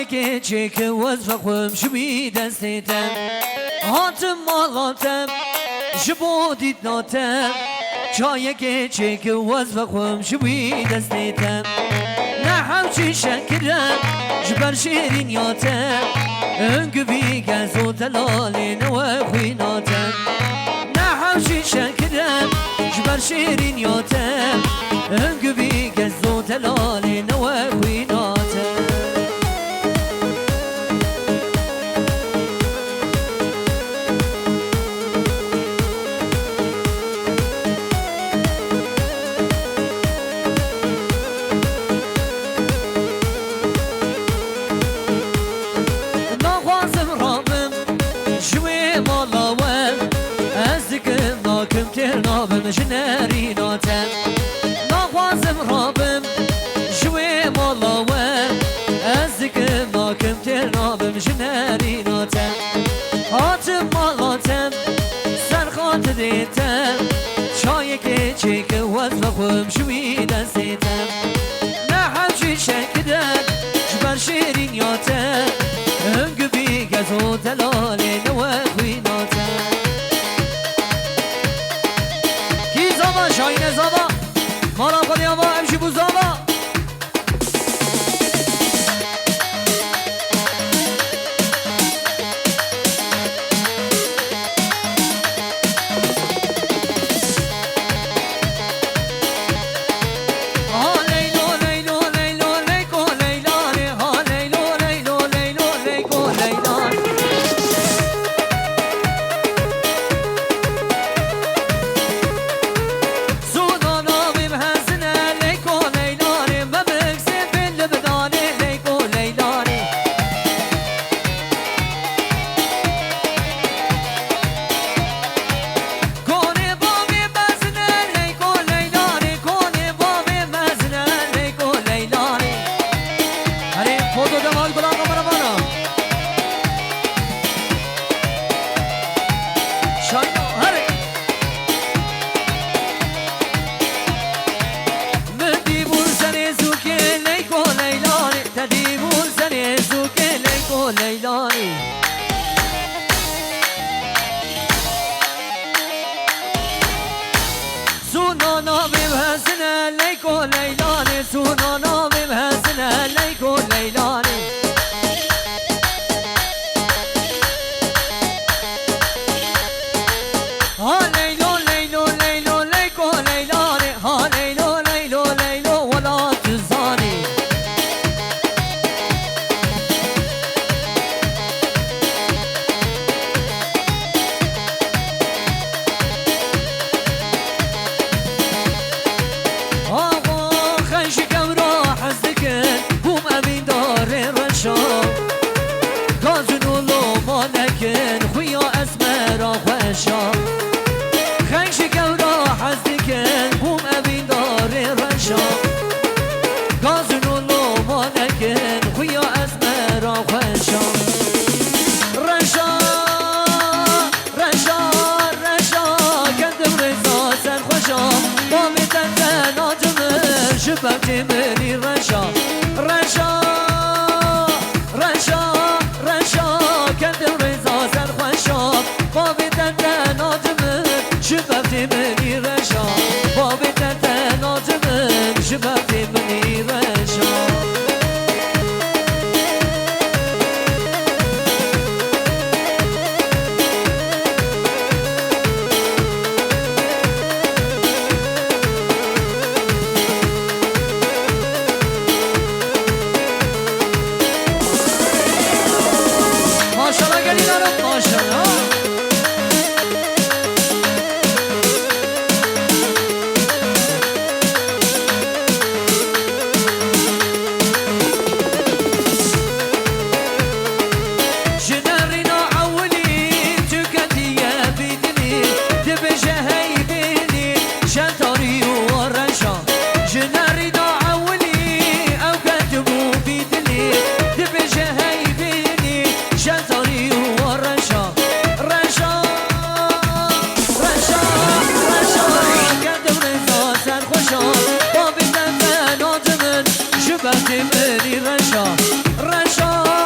که چه که وز و خوم شوی دستتم هاتم مالاتم جبودید ناتم چای که چه که وز و خوم شوی دستتم نحو چی شکرم جبر شیرین یاتم انگو بی گز و دلالی نو خویناتم نحو چی شکرم جبر شیرین یاتم انگو بی گز و دلالی نو خویناتم رابم جنری ناتم نخوازم رابم جوی مالاوم از دکم ناکم تر رابم جنری ناتم هاتم مالاتم سرخات دیتم چای که چیک وز خوم شوی دستیتم نحو چی شکدن جبر شیرین یاتم انگو بی گز و دلالی نو خویناتم شاین زابا مالا خودی آبا امشی بوزابا لیلانی سونانا بیم حسنه لیکو لیلانی سونانا بیم حسنه لیکو لیلانی ها لیلو لیلو لیلو لیکو لیلانی ها لیلو لیلو لیلو ولا تزانی خویا اسمرا خوشا خنش گورا حزدکن بوم اوین داره رشا گازنولو مانکن خویا اسمرا خوشا رشا رشا رشا کندم رزا سر خوشا با میتن تناتمر شبکتی منی رشا رشا رشا رشا کندم رزا سر خوشا با بیتن تناتمر شبکتی منی رشا با بیتن تناتمر شبکتی منی رشا ماشاءالله گلینا ماشاءالله منی رشا رشا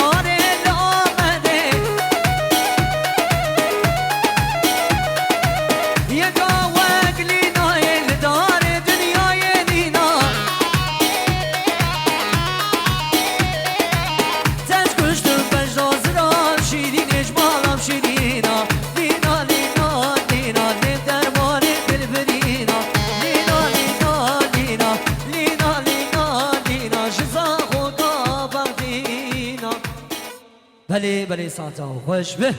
داره آمده یه گاوک لینای داره دنیای لینا تج کشتم بجراز را شیرینش بالام شیرینا لینا لینا لینا لب درمان دل برینا لینا لینا لینا لینا لینا لینا شزا خدا بغدینا بله بله ساعتا خوش به